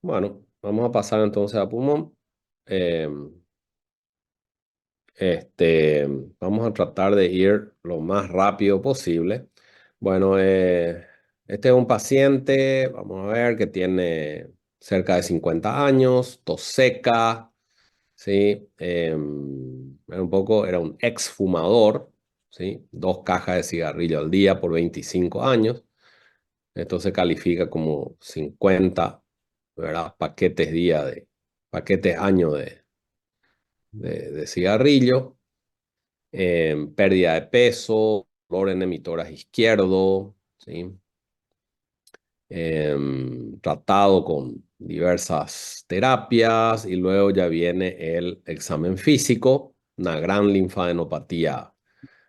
Bueno, vamos a pasar entonces a pulmón. Eh, este, Vamos a tratar de ir lo más rápido posible. Bueno, este es un paciente, vamos a ver, que tiene cerca de 50 años, tos seca, ¿sí? Era un exfumador, ¿sí? 2 cajas de cigarrillo al día por 25 años. Esto se califica como 50, ¿verdad? Paquetes año de cigarrillo. Pérdida de peso, dolor en emitoras izquierdo, ¿sí? Tratado con diversas terapias y luego ya viene el examen físico, una gran linfadenopatía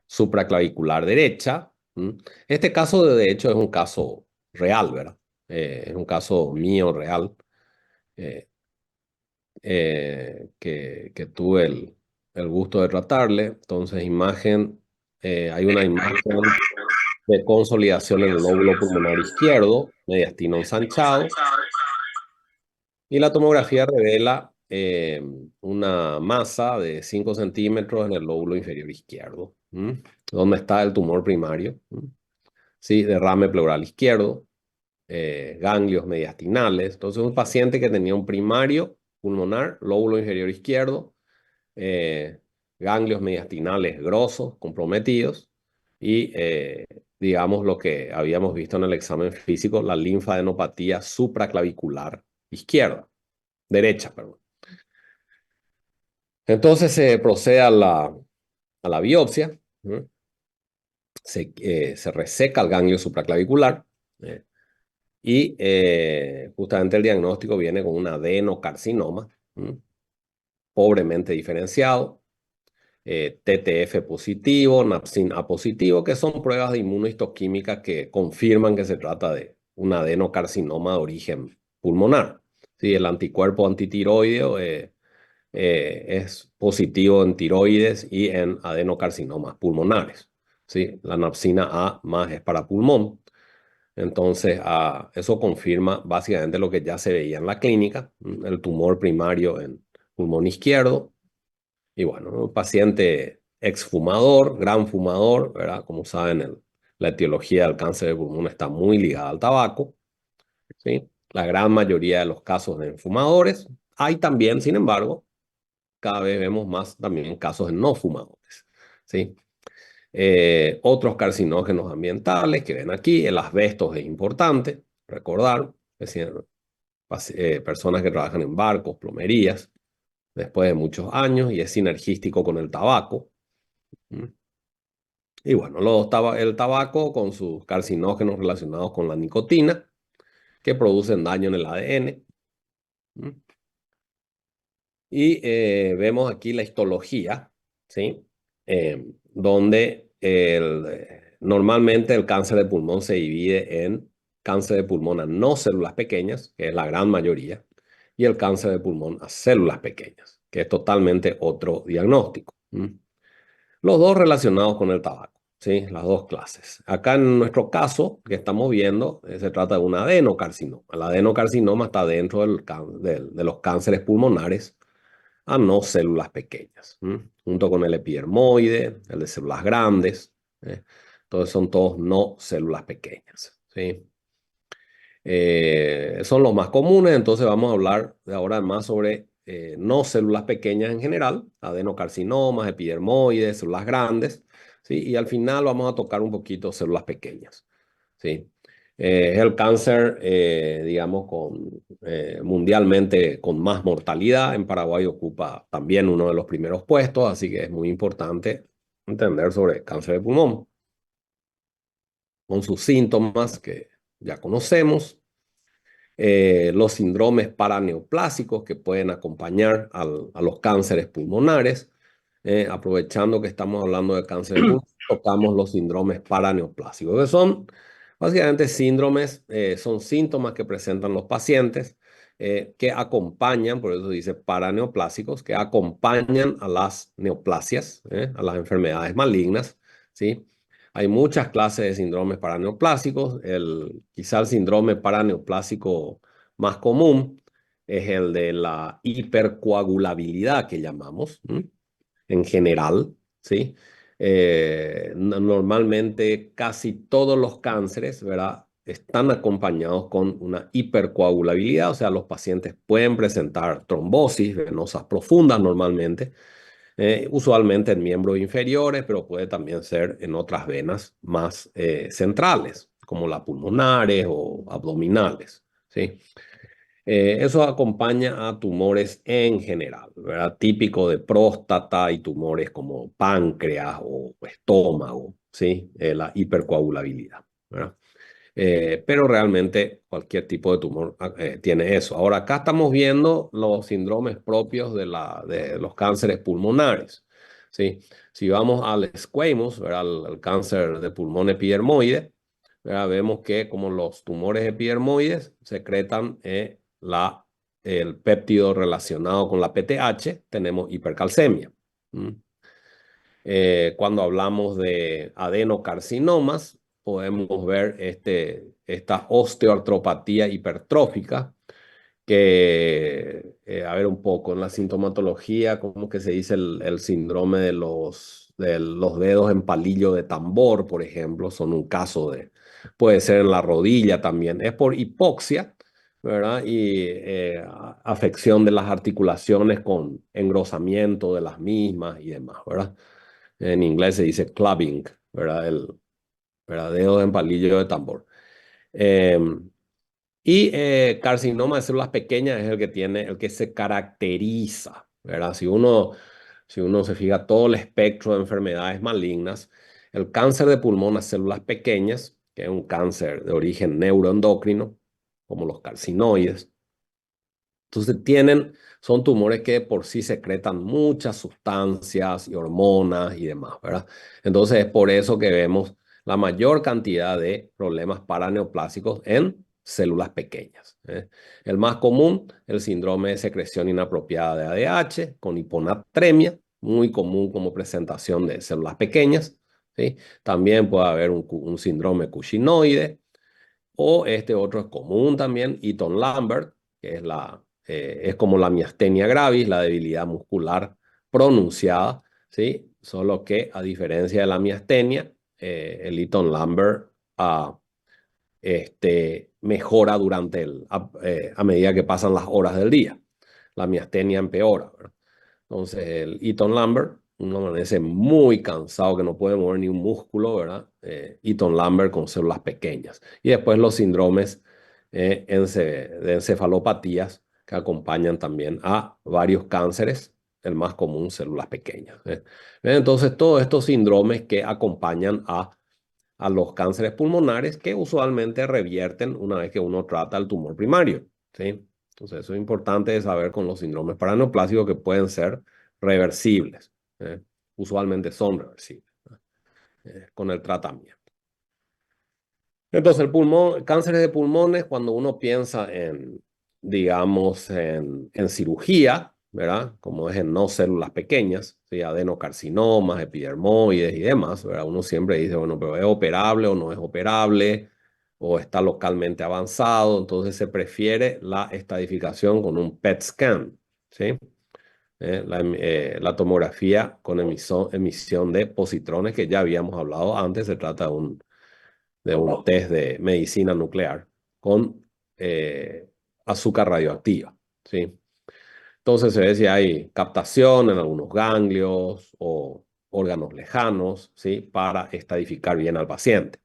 supraclavicular derecha. ¿M? Este caso, de hecho, es un caso real, ¿verdad? Es un caso mío real, eh, que tuve el gusto de tratarle. Entonces, hay una imagen de consolidación en el lóbulo pulmonar izquierdo, mediastino ensanchado, y la tomografía revela una masa de 5 centímetros en el lóbulo inferior izquierdo. ¿M? ¿Dónde está el tumor primario? ¿M? Sí, derrame pleural izquierdo, ganglios mediastinales. Entonces, un paciente que tenía un primario pulmonar, lóbulo inferior izquierdo, eh, ganglios mediastinales grosos, comprometidos, y digamos lo que habíamos visto en el examen físico, la linfadenopatía supraclavicular izquierda, derecha, perdón. Entonces se procede a la biopsia. ¿No? Se reseca el ganglio supraclavicular, ¿eh? Y justamente el diagnóstico viene con un adenocarcinoma, ¿no? Pobremente diferenciado, TTF positivo, NAPSIN A positivo, que son pruebas de inmunohistoquímica que confirman que se trata de un adenocarcinoma de origen pulmonar. Sí, el anticuerpo antitiroideo es positivo en tiroides y en adenocarcinomas pulmonares. Sí, la napsina A más es para pulmón. Entonces, eso confirma básicamente lo que ya se veía en la clínica, el tumor primario en pulmón izquierdo. Y bueno, un paciente exfumador, gran fumador, ¿verdad? Como saben, la etiología del cáncer de pulmón está muy ligada al tabaco, ¿sí? La gran mayoría de los casos de fumadores. Hay también, sin embargo, cada vez vemos más también casos de no fumadores, ¿sí? Otros carcinógenos ambientales que ven aquí, el asbesto es importante, recordar, es decir, personas que trabajan en barcos, plomerías, después de muchos años, y es sinergístico con el tabaco. ¿Mm? Y bueno, el tabaco con sus carcinógenos relacionados con la nicotina, que producen daño en el ADN. ¿Mm? Y vemos aquí la histología, ¿sí? Donde normalmente el cáncer de pulmón se divide en cáncer de pulmón a no células pequeñas, que es la gran mayoría, y el cáncer de pulmón a células pequeñas, que es totalmente otro diagnóstico. ¿Mm? Los dos relacionados con el tabaco, ¿sí? Las dos clases. Acá en nuestro caso, que estamos viendo, se trata de un adenocarcinoma. El adenocarcinoma está dentro de los cánceres pulmonares a no células pequeñas, junto con el epidermoide, el de células grandes. ¿Eh? Entonces son todos no células pequeñas, ¿sí? Son los más comunes, entonces vamos a hablar de ahora más sobre no células pequeñas en general, adenocarcinomas, epidermoides, células grandes, ¿sí? Y al final vamos a tocar un poquito células pequeñas, ¿sí? Es el cáncer, digamos, mundialmente con más mortalidad. En Paraguay ocupa también uno de los primeros puestos, así que es muy importante entender sobre cáncer de pulmón, con sus síntomas que ya conocemos, los síndromes paraneoplásicos que pueden acompañar a los cánceres pulmonares. Aprovechando que estamos hablando de cáncer de pulmón, tocamos los síndromes paraneoplásicos, que son básicamente son síntomas que presentan los pacientes que acompañan, por eso dice paraneoplásicos, que acompañan a las neoplasias, a las enfermedades malignas, ¿sí? Hay muchas clases de síndromes paraneoplásicos. Quizá el síndrome paraneoplásico más común es el de la hipercoagulabilidad que llamamos, en general, ¿sí? Normalmente casi todos los cánceres, ¿verdad? Están acompañados con una hipercoagulabilidad, o sea, los pacientes pueden presentar trombosis venosas profundas normalmente, usualmente en miembros inferiores, pero puede también ser en otras venas más centrales, como las pulmonares o abdominales, ¿sí? Eso acompaña a tumores en general, ¿verdad? Típico de próstata y tumores como páncreas o estómago, ¿sí? La hipercoagulabilidad, ¿verdad? Pero realmente cualquier tipo de tumor tiene eso. Ahora, acá estamos viendo los síndromes propios de los cánceres pulmonares, ¿sí? Si vamos al squamous, ¿verdad? Al cáncer de pulmón epidermoide, ¿verdad? Vemos que como los tumores epidermoides secretan el péptido relacionado con la PTH, tenemos hipercalcemia. Cuando hablamos de adenocarcinomas, podemos ver esta osteoartropatía hipertrófica que, a ver un poco, en la sintomatología, como que se dice el síndrome de los dedos en palillo de tambor, por ejemplo, son un caso puede ser en la rodilla también, es por hipoxia, ¿verdad? Y afección de las articulaciones con engrosamiento de las mismas y demás, ¿verdad? En inglés se dice clubbing, ¿verdad? ¿verdad? Dedos en palillo de tambor. Eh, carcinoma de células pequeñas es el que se caracteriza, ¿verdad? Si uno se fija todo el espectro de enfermedades malignas, el cáncer de pulmón a células pequeñas, que es un cáncer de origen neuroendocrino, como los carcinoides, entonces son tumores que por sí secretan muchas sustancias y hormonas y demás, ¿verdad? Entonces es por eso que vemos la mayor cantidad de problemas paraneoplásicos en células pequeñas, ¿eh? El más común, el síndrome de secreción inapropiada de ADH con hiponatremia, muy común como presentación de células pequeñas, ¿sí? También puede haber un síndrome cushingoide, o este otro es común también, Eaton-Lambert, que es como la miastenia gravis, la debilidad muscular pronunciada, ¿sí? Solo que a diferencia de la miastenia, el Eaton-Lambert mejora a medida que pasan las horas del día. La miastenia empeora, ¿verdad? Entonces, el Eaton-Lambert, uno amanece muy cansado, que no puede mover ni un músculo, ¿verdad? Eaton-Lambert con células pequeñas. Y después los síndromes de encefalopatías que acompañan también a varios cánceres, el más común, células pequeñas. Entonces, todos estos síndromes que acompañan a los cánceres pulmonares que usualmente revierten una vez que uno trata el tumor primario, ¿sí? Entonces, eso es importante de saber con los síndromes paraneoplásicos que pueden ser reversibles. ¿Eh? Usualmente son reversibles con el tratamiento. Entonces, cánceres de pulmones, cuando uno piensa digamos, en cirugía, ¿verdad? Como es en no células pequeñas, ¿sí? Adenocarcinomas, epidermoides y demás, ¿verdad? Uno siempre dice, bueno, pero ¿es operable o no es operable? ¿O está localmente avanzado? Entonces se prefiere la estadificación con un PET scan, ¿sí? La tomografía con emisión de positrones, que ya habíamos hablado antes, se trata de un test de medicina nuclear con azúcar radioactiva, ¿sí? Entonces se ve si hay captación en algunos ganglios o órganos lejanos, ¿sí? Para estadificar bien al paciente.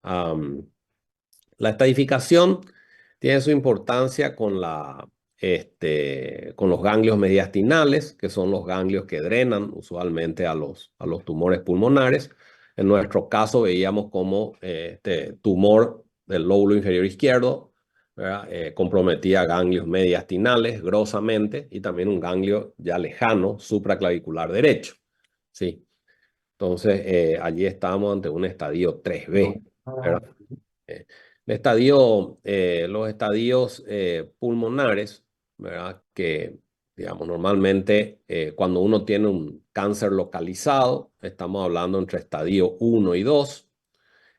Um, la estadificación tiene su importancia con los ganglios mediastinales, que son los ganglios que drenan usualmente a los tumores pulmonares. En nuestro caso veíamos como este tumor del lóbulo inferior izquierdo, ¿verdad? Comprometía ganglios mediastinales grosamente y también un ganglio ya lejano supraclavicular derecho, ¿sí? Entonces, allí estábamos ante un estadio 3B, ¿verdad? Eh, los estadios pulmonares, ¿verdad? Que, digamos, normalmente cuando uno tiene un cáncer localizado, estamos hablando entre estadio 1 y 2.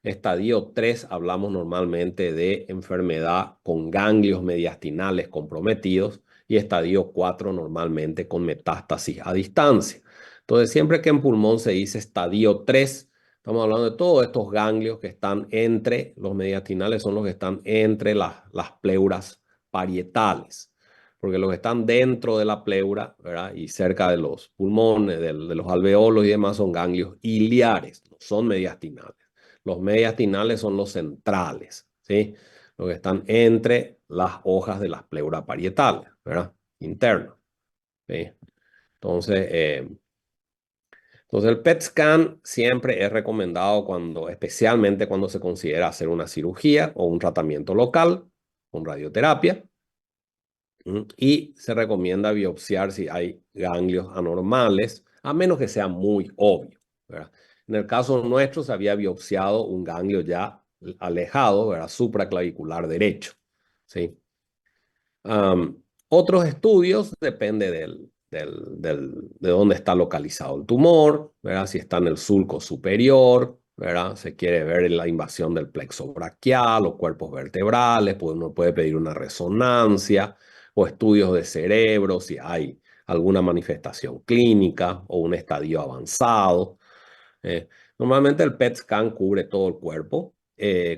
Estadio 3 hablamos normalmente de enfermedad con ganglios mediastinales comprometidos y estadio 4 normalmente con metástasis a distancia. Entonces, siempre que en pulmón se dice estadio 3, estamos hablando de todos estos ganglios que están entre, los mediastinales son los que están entre las pleuras parietales, porque los que están dentro de la pleura, ¿verdad? Y cerca de los pulmones, de los alveolos y demás son ganglios iliares, no son mediastinales. Los mediastinales son los centrales, ¿sí? Los que están entre las hojas de las pleuras parietales, ¿verdad? Internas, ¿sí? Entonces, el PET scan siempre es recomendado especialmente cuando se considera hacer una cirugía o un tratamiento local con radioterapia. Y se recomienda biopsiar si hay ganglios anormales, a menos que sea muy obvio, ¿verdad? En el caso nuestro se había biopsiado un ganglio ya alejado, ¿verdad? Supraclavicular derecho, ¿sí? Otros estudios depende de dónde está localizado el tumor, ¿verdad? Si está en el sulco superior, ¿verdad? Se quiere ver la invasión del plexo braquial, los cuerpos vertebrales, pues uno puede pedir una resonancia o estudios de cerebro si hay alguna manifestación clínica o un estadio avanzado. Eh, Normalmente el PET scan cubre todo el cuerpo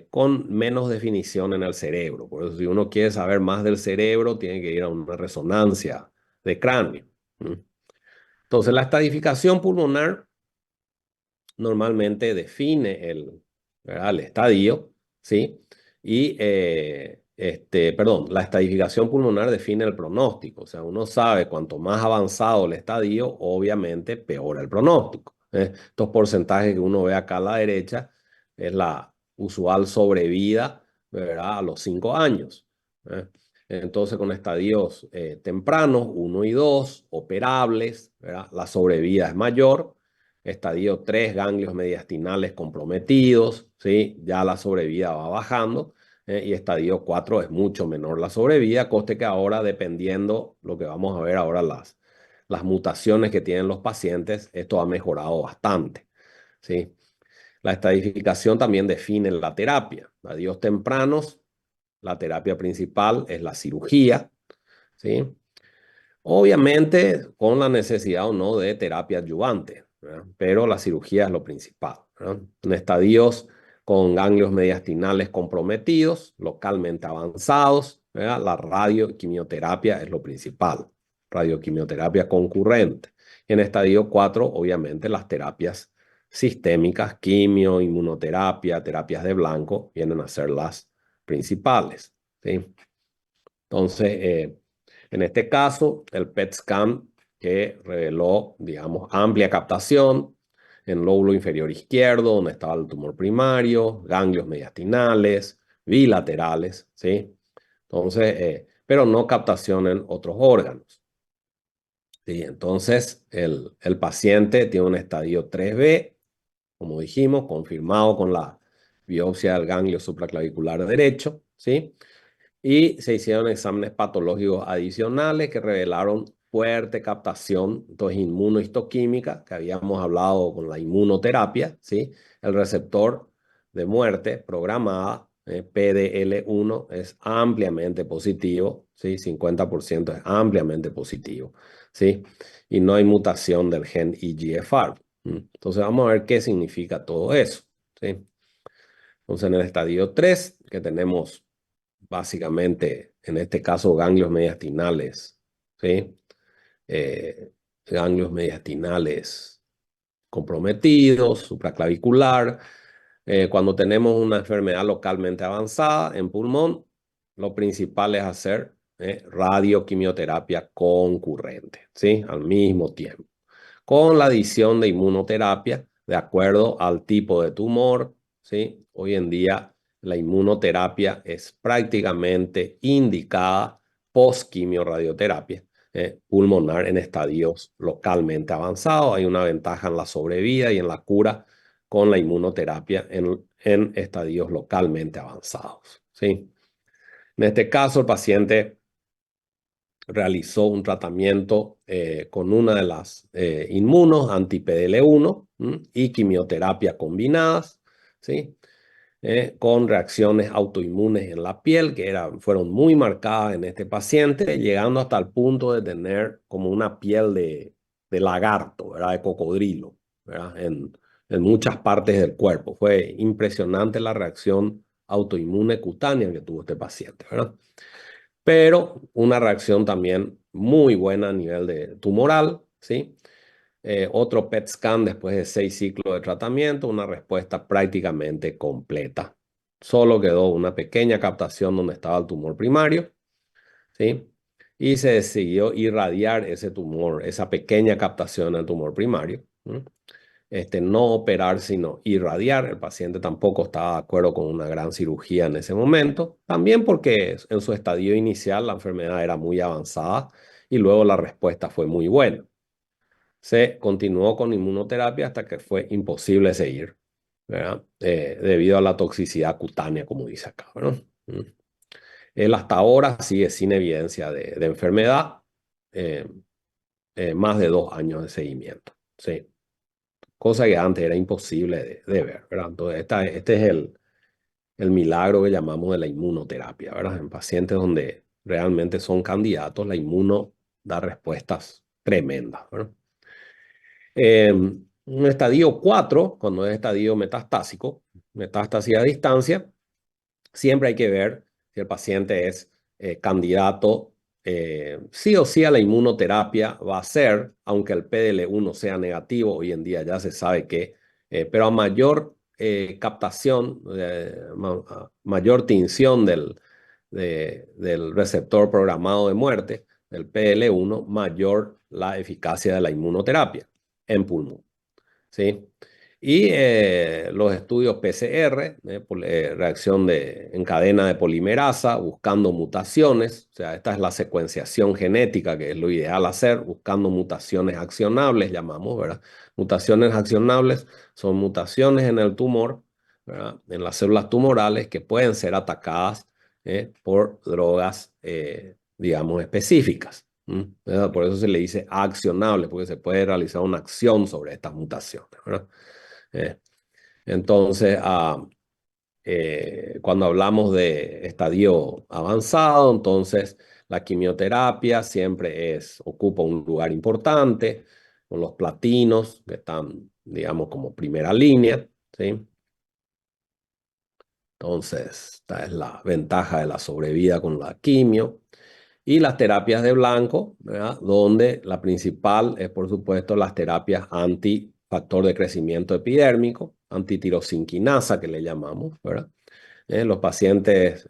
con menos definición en el cerebro. Por eso si uno quiere saber más del cerebro, tiene que ir a una resonancia de cráneo. Entonces la estadificación pulmonar normalmente define ¿verdad? El estadio, ¿sí? Y, perdón, la estadificación pulmonar define el pronóstico. O sea, uno sabe cuanto más avanzado el estadio, obviamente peor el pronóstico. Estos porcentajes que uno ve acá a la derecha es la usual sobrevida, ¿verdad? A los 5 años. ¿Eh? Entonces, con estadios tempranos, 1 y 2, operables, ¿verdad? La sobrevida es mayor. Estadio 3, ganglios mediastinales comprometidos, ¿sí? Ya la sobrevida va bajando. Y estadio 4 es mucho menor la sobrevida, coste que ahora, dependiendo lo que vamos a ver ahora, las mutaciones que tienen los pacientes, esto ha mejorado bastante, ¿sí? La estadificación también define la terapia. Estadios tempranos, la terapia principal es la cirugía, ¿sí? Obviamente con la necesidad o no de terapia adyuvante, ¿verdad? Pero la cirugía es lo principal, ¿verdad? En estadios con ganglios mediastinales comprometidos, localmente avanzados, ¿verdad? La radioquimioterapia es lo principal, radioquimioterapia concurrente. En estadio 4, obviamente las terapias sistémicas, quimio, inmunoterapia, terapias de blanco, vienen a ser las principales, ¿sí? Entonces, en este caso, el PET scan que reveló, digamos, amplia captación en lóbulo inferior izquierdo, donde estaba el tumor primario, ganglios mediastinales, bilaterales, ¿sí? Entonces, pero no captación en otros órganos. ¿Sí? Entonces, el paciente tiene un estadio 3B, como dijimos, confirmado con la biopsia del ganglio supraclavicular derecho, ¿sí? Y se hicieron exámenes patológicos adicionales que revelaron fuerte captación, entonces inmunohistoquímica, que habíamos hablado con la inmunoterapia, ¿sí? El receptor de muerte programada, PDL1, es ampliamente positivo, ¿sí? 50% es ampliamente positivo, ¿sí? Y no hay mutación del gen EGFR. Entonces vamos a ver qué significa todo eso, ¿sí? Entonces en el estadio 3, que tenemos básicamente, en este caso, ganglios mediastinales, ¿sí? Ganglios mediastinales comprometidos, supraclavicular. Cuando tenemos una enfermedad localmente avanzada en pulmón, lo principal es hacer radioquimioterapia concurrente, ¿sí? Al mismo tiempo, con la adición de inmunoterapia de acuerdo al tipo de tumor, ¿sí? Hoy en día la inmunoterapia es prácticamente indicada post-quimio-radioterapia pulmonar en estadios localmente avanzados. Hay una ventaja en la sobrevida y en la cura con la inmunoterapia en estadios localmente avanzados, ¿sí? En este caso, el paciente realizó un tratamiento con una de las inmunos, anti-PDL1 y quimioterapia combinadas, ¿sí? con reacciones autoinmunes en la piel que fueron muy marcadas en este paciente, llegando hasta el punto de tener como una piel de lagarto, ¿verdad? De cocodrilo, ¿verdad? En muchas partes del cuerpo. Fue impresionante la reacción autoinmune cutánea que tuvo este paciente, ¿verdad? Pero una reacción también muy buena a nivel de tumoral, ¿sí? Otro PET scan después de 6 ciclos de tratamiento, una respuesta prácticamente completa. Solo quedó una pequeña captación donde estaba el tumor primario, ¿sí? Y se decidió irradiar ese tumor, esa pequeña captación del tumor primario, ¿sí? No operar, sino irradiar. El paciente tampoco estaba de acuerdo con una gran cirugía en ese momento, también porque en su estadio inicial la enfermedad era muy avanzada y luego la respuesta fue muy buena. Se continuó con inmunoterapia hasta que fue imposible seguir, ¿verdad? Debido a la toxicidad cutánea, como dice acá, ¿verdad? Él hasta ahora sigue sin evidencia de enfermedad, eh, más de 2 años de seguimiento, ¿sí? Cosa que antes era imposible de ver, ¿verdad? Entonces, este es el milagro que llamamos de la inmunoterapia, ¿verdad? En pacientes donde realmente son candidatos, la inmuno da respuestas tremendas, ¿verdad? Un estadio 4, cuando es estadio metastásico, metástasis a distancia, siempre hay que ver si el paciente es candidato sí o sí a la inmunoterapia. Va a ser, aunque el PDL1 sea negativo, hoy en día ya se sabe que, pero a mayor captación, mayor tinción del receptor programado de muerte, del PDL1, mayor la eficacia de la inmunoterapia en pulmón, ¿sí? Y los estudios PCR, reacción en cadena de polimerasa, buscando mutaciones, o sea, esta es la secuenciación genética, que es lo ideal hacer, buscando mutaciones accionables, llamamos, ¿verdad? Mutaciones accionables son mutaciones en el tumor, ¿verdad? En las células tumorales que pueden ser atacadas por drogas, digamos, específicas. Por eso se le dice accionable, porque se puede realizar una acción sobre estas mutaciones, ¿verdad? Eh, entonces, cuando hablamos de estadio avanzado, entonces la quimioterapia siempre ocupa un lugar importante, con los platinos que están, digamos, como primera línea, ¿sí? Entonces, esta es la ventaja de la sobrevida con la quimio. Y las terapias de blanco, ¿verdad? Donde la principal es, por supuesto, las terapias antifactor de crecimiento epidérmico, antitirosinquinasa, que le llamamos, ¿verdad? Los pacientes,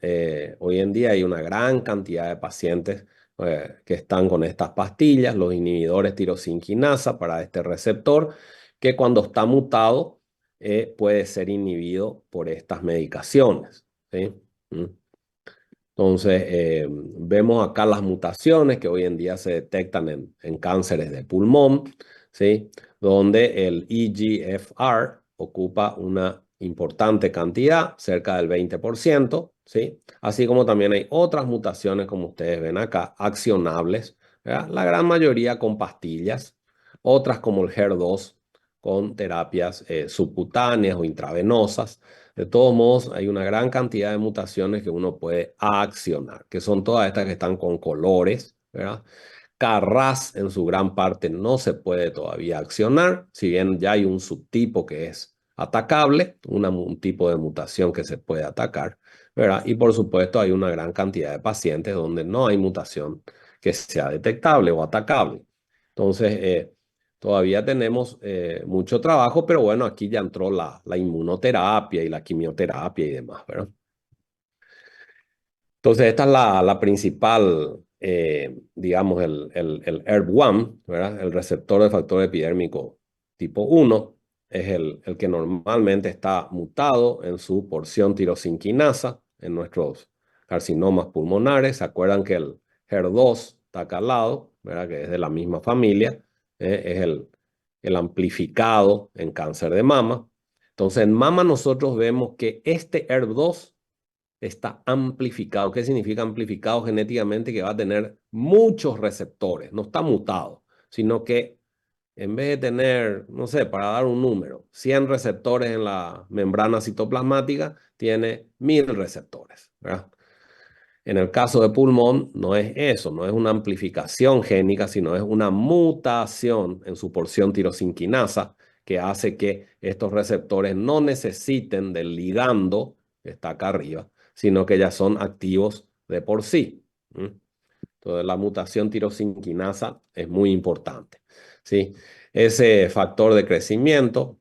hoy en día hay una gran cantidad de pacientes que están con estas pastillas, los inhibidores tirosinquinasa para este receptor, que cuando está mutado puede ser inhibido por estas medicaciones, ¿sí? ¿Mm? Entonces, vemos acá las mutaciones que hoy en día se detectan en cánceres de pulmón, ¿sí? Donde el EGFR ocupa una importante cantidad, cerca del 20%, ¿sí? Así como también hay otras mutaciones, como ustedes ven acá, accionables, ¿verdad? La gran mayoría con pastillas, otras como el HER2 con terapias subcutáneas o intravenosas. De todos modos, hay una gran cantidad de mutaciones que uno puede accionar, que son todas estas que están con colores, ¿verdad? Carras en su gran parte no se puede todavía accionar, si bien ya hay un subtipo que es atacable, un tipo de mutación que se puede atacar, ¿verdad? Y por supuesto hay una gran cantidad de pacientes donde no hay mutación que sea detectable o atacable. Entonces, todavía tenemos mucho trabajo, pero bueno, aquí ya entró la inmunoterapia y la quimioterapia y demás, ¿verdad? Entonces, esta es la principal, digamos, el ERB1, ¿verdad? El receptor de factor epidérmico tipo 1, es el que normalmente está mutado en su porción tirosinquinasa en nuestros carcinomas pulmonares. ¿Se acuerdan que el HER2 está acá al lado, ¿verdad? Que es de la misma familia, es el amplificado en cáncer de mama. Entonces, en mama nosotros vemos que este ERB2 está amplificado. ¿Qué significa amplificado genéticamente? Que va a tener muchos receptores, no está mutado, sino que en vez de tener, no sé, para dar un número, 100 receptores en la membrana citoplasmática, tiene 1000 receptores, ¿verdad? En el caso de pulmón, no es eso, no es una amplificación génica, sino es una mutación en su porción tirosinquinasa que hace que estos receptores no necesiten del ligando que está acá arriba, sino que ya son activos de por sí. Entonces, la mutación tirosinquinasa es muy importante, ¿sí? Ese factor de crecimiento,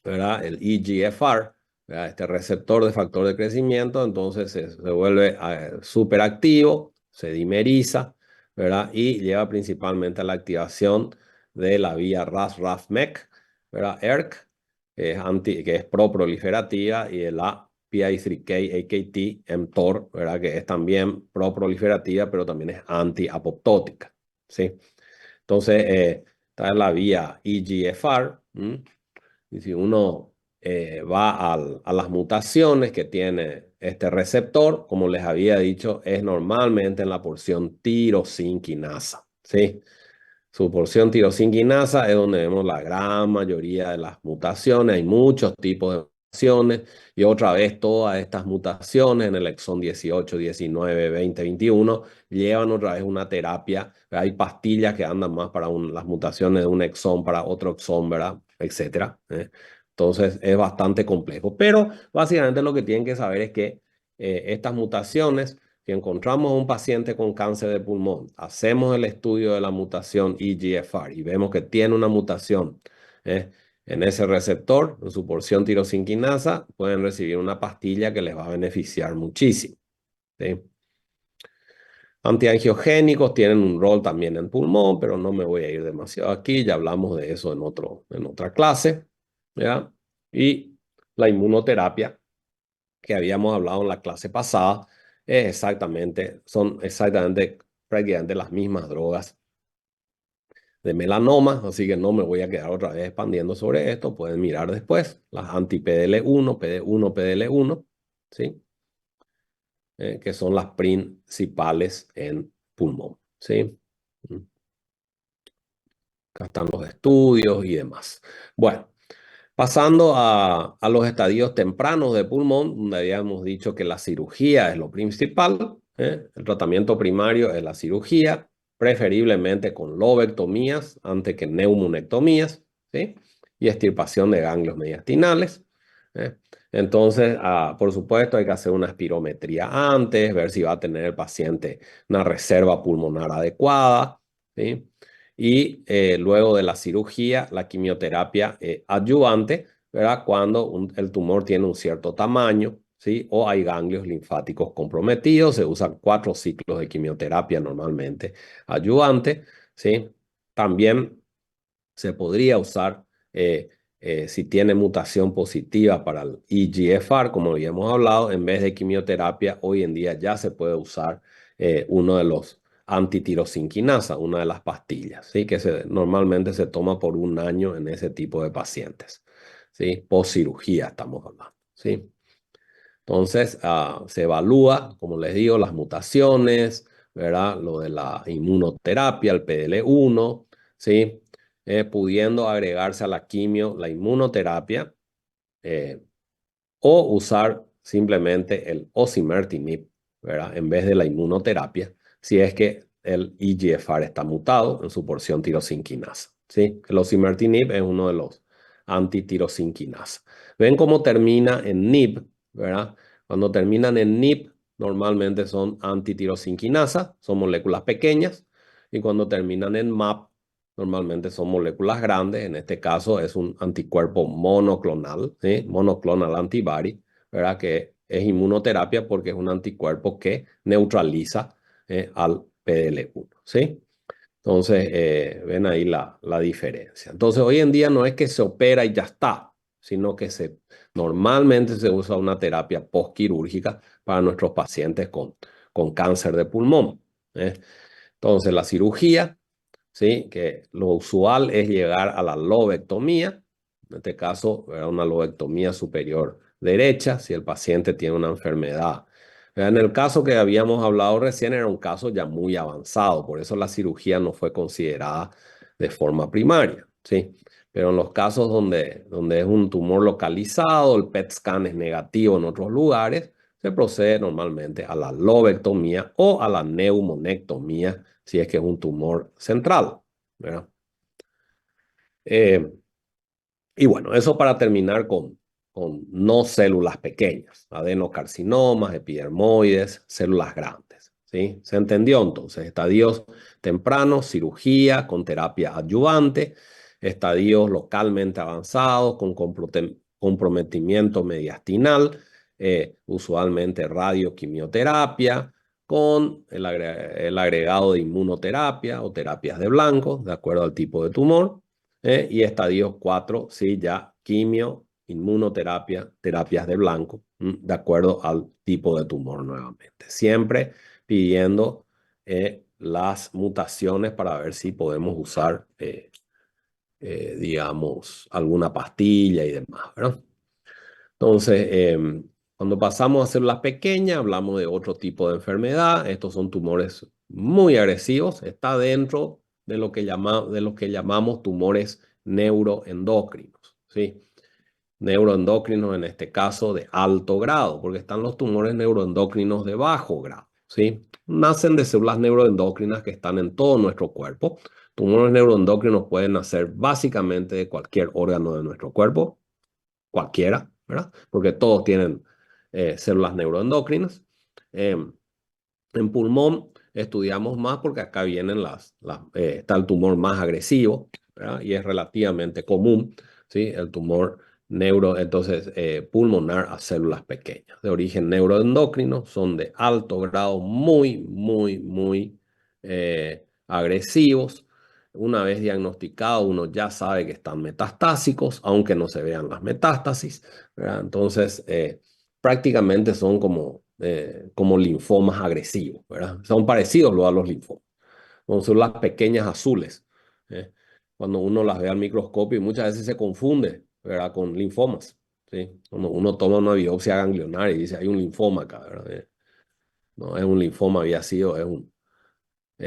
¿verdad? El EGFR, ¿verdad? Este receptor de factor de crecimiento, entonces se vuelve súper activo, se dimeriza, ¿verdad? Y lleva principalmente a la activación de la vía RAS-RAF-MEK, ¿verdad? ERK, que es proproliferativa, y de la PI3K-AKT-mTOR, ¿verdad? Que es también proproliferativa, pero también es anti-apoptótica, ¿sí? Entonces, está la vía EGFR. Y si uno va a las mutaciones que tiene este receptor, como les había dicho, es normalmente en la porción tirosinquinasa, ¿sí? Su porción tirosinquinasa es donde vemos la gran mayoría de las mutaciones. Hay muchos tipos de mutaciones y otra vez todas estas mutaciones en el exón 18, 19, 20, 21 llevan otra vez una terapia. Hay pastillas que andan más para las mutaciones de un exón para otro exón, ¿verdad? Etcétera. Entonces es bastante complejo. Pero básicamente lo que tienen que saber es que estas mutaciones, si encontramos a un paciente con cáncer de pulmón, hacemos el estudio de la mutación EGFR y vemos que tiene una mutación ¿eh? en ese receptor, en su porción tirosinquinasa, pueden recibir una pastilla que les va a beneficiar muchísimo, ¿sí? Antiangiogénicos tienen un rol también en pulmón, pero no me voy a ir demasiado aquí, ya hablamos de eso en otra clase, ¿ya? Y la inmunoterapia que habíamos hablado en la clase pasada, son exactamente prácticamente las mismas drogas de melanoma, así que no me voy a quedar otra vez expandiendo sobre esto, pueden mirar después, las anti-PDL1, PD1, PDL1, ¿sí? Que son las principales en pulmón, ¿sí? Acá están los estudios y demás. Bueno. Pasando a los estadios tempranos de pulmón, donde habíamos dicho que la cirugía es lo principal, el tratamiento primario es la cirugía, preferiblemente con lobectomías antes que neumonectomías, ¿sí? Y extirpación de ganglios mediastinales. ¿eh? Entonces, por supuesto, hay que hacer una espirometría antes, ver si va a tener el paciente una reserva pulmonar adecuada, ¿sí? Y luego de la cirugía, la quimioterapia adyuvante, ¿verdad? Cuando el tumor tiene un cierto tamaño, ¿sí? O hay ganglios linfáticos comprometidos, se usan 4 ciclos de quimioterapia normalmente adyuvante, ¿sí? También se podría usar, si tiene mutación positiva para el EGFR, como habíamos hablado, en vez de quimioterapia, hoy en día ya se puede usar uno de los antitirosinquinasa, una de las pastillas, ¿sí? Que normalmente se toma por un año en ese tipo de pacientes, ¿sí? Post cirugía estamos hablando, ¿sí? Entonces, se evalúa, como les digo, las mutaciones, ¿verdad? Lo de la inmunoterapia, el PDL1, ¿sí? Pudiendo agregarse a la quimio la inmunoterapia eh, o usar simplemente el osimertinib, ¿verdad? En vez de la inmunoterapia, si es que el EGFR está mutado en su porción tirosinquinasa, ¿sí? El osimertinib es uno de los antitirosinquinasa. ¿Ven cómo termina en NIB, ¿verdad? Cuando terminan en NIB, normalmente son antitirosinquinasa, son moléculas pequeñas, y cuando terminan en MAP, normalmente son moléculas grandes, en este caso es un anticuerpo monoclonal, ¿sí? Monoclonal antibody, ¿verdad? Que es inmunoterapia porque es un anticuerpo que neutraliza al PDL1, ¿sí? Entonces, ven ahí la diferencia. Entonces, hoy en día no es que se opera y ya está, sino que normalmente se usa una terapia postquirúrgica para nuestros pacientes con cáncer de pulmón. Entonces, la cirugía, ¿sí? Que lo usual es llegar a la lobectomía, en este caso, una lobectomía superior derecha, si el paciente tiene una enfermedad. En el caso que habíamos hablado recién era un caso ya muy avanzado, por eso la cirugía no fue considerada de forma primaria, ¿sí? Pero en los casos donde es un tumor localizado, el PET scan es negativo en otros lugares, se procede normalmente a la lobectomía o a la neumonectomía si es que es un tumor central, ¿verdad? Eh, y bueno, eso para terminar con no células pequeñas, adenocarcinomas, epidermoides, células grandes, ¿sí? ¿Se entendió entonces? Estadios tempranos, cirugía con terapia adyuvante, estadios localmente avanzados con comprometimiento mediastinal, usualmente radioquimioterapia, con el agregado de inmunoterapia o terapias de blanco, de acuerdo al tipo de tumor. Y estadios 4, sí, ya quimio, inmunoterapia, terapias de blanco, de acuerdo al tipo de tumor nuevamente. Siempre pidiendo las mutaciones para ver si podemos usar, digamos, alguna pastilla y demás, ¿verdad? Entonces, cuando pasamos a células pequeñas, hablamos de otro tipo de enfermedad. Estos son tumores muy agresivos. Está dentro de de lo que llamamos tumores neuroendocrinos, ¿sí? Neuroendocrinos en este caso de alto grado, porque están los tumores neuroendocrinos de bajo grado, ¿sí? Nacen de células neuroendocrinas que están en todo nuestro cuerpo. Tumores neuroendocrinos pueden nacer básicamente de cualquier órgano de nuestro cuerpo, cualquiera, ¿verdad? Porque todos tienen células neuroendocrinas. En pulmón estudiamos más porque acá vienen está el tumor más agresivo, ¿verdad? Y es relativamente común, ¿sí? El tumor entonces, pulmonar a células pequeñas, de origen neuroendocrino, son de alto grado, muy agresivos. Una vez diagnosticado, uno ya sabe que están metastásicos, aunque no se vean las metástasis, ¿verdad? Entonces, prácticamente son como linfomas agresivos, ¿verdad? Son parecidos a los linfomas. Son las pequeñas azules, ¿eh? Cuando uno las ve al microscopio y muchas veces se confunde, ¿verdad? Con linfomas, ¿sí? Cuando uno toma una biopsia ganglionar y dice, hay un linfoma acá, ¿verdad? No es un linfoma, había sido,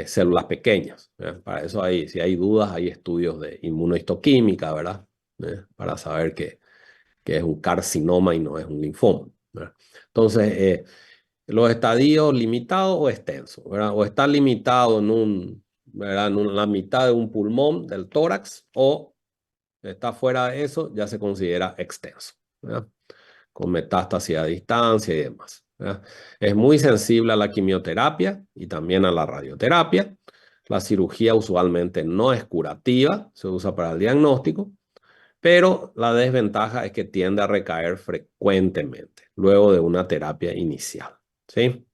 células pequeñas, ¿verdad? Para eso si hay dudas, hay estudios de inmunohistoquímica, ¿verdad? Para saber que es un carcinoma y no es un linfoma, ¿verdad? Entonces, los estadios limitados o extensos, ¿verdad? O está limitado ¿verdad? En la mitad de un pulmón del tórax o está fuera de eso, ya se considera extenso, ¿verdad? Con metástasis a distancia y demás, ¿verdad? Es muy sensible a la quimioterapia y también a la radioterapia. La cirugía usualmente no es curativa, se usa para el diagnóstico, pero la desventaja es que tiende a recaer frecuentemente luego de una terapia inicial, ¿sí?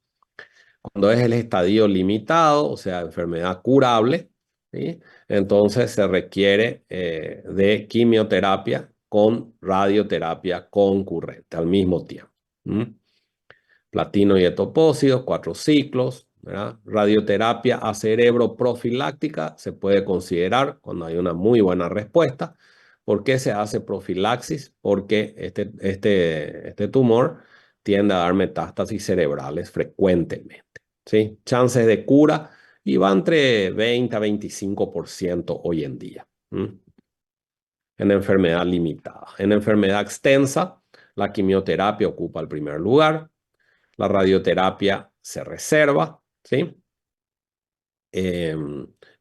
Cuando es el estadio limitado, o sea, enfermedad curable, ¿sí? Entonces se requiere de quimioterapia con radioterapia concurrente al mismo tiempo. Platino y etopósidos, 4 ciclos, ¿verdad? Radioterapia a cerebro profiláctica se puede considerar cuando hay una muy buena respuesta. ¿Por qué se hace profilaxis? Porque este tumor tiende a dar metástasis cerebrales frecuentemente, ¿sí? Chances de cura y va entre 20 a 25% hoy en día. En enfermedad limitada. En enfermedad extensa, la quimioterapia ocupa el primer lugar. La radioterapia se reserva, ¿sí? Eh,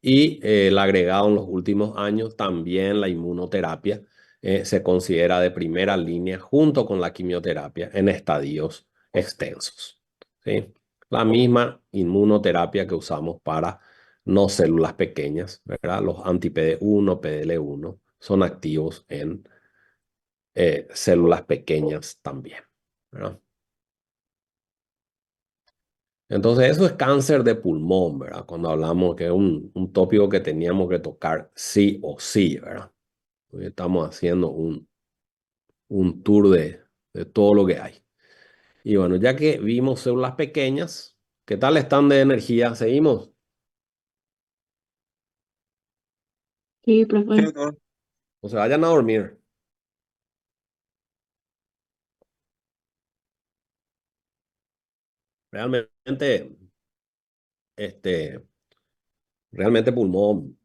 el agregado en los últimos años, también la inmunoterapia, se considera de primera línea junto con la quimioterapia en estadios extensos, ¿sí? La misma inmunoterapia que usamos para no células pequeñas, ¿verdad? Los anti-PD1, PDL1 son activos en células pequeñas también, ¿verdad? Entonces, eso es cáncer de pulmón, ¿verdad? Cuando hablamos que es un tópico que teníamos que tocar sí o sí, ¿verdad? Hoy estamos haciendo un tour de todo lo que hay. Y bueno, ya que vimos células pequeñas, ¿qué tal están de energía? ¿Seguimos? Sí, profe. O se vayan a dormir. Realmente, este, realmente pulmón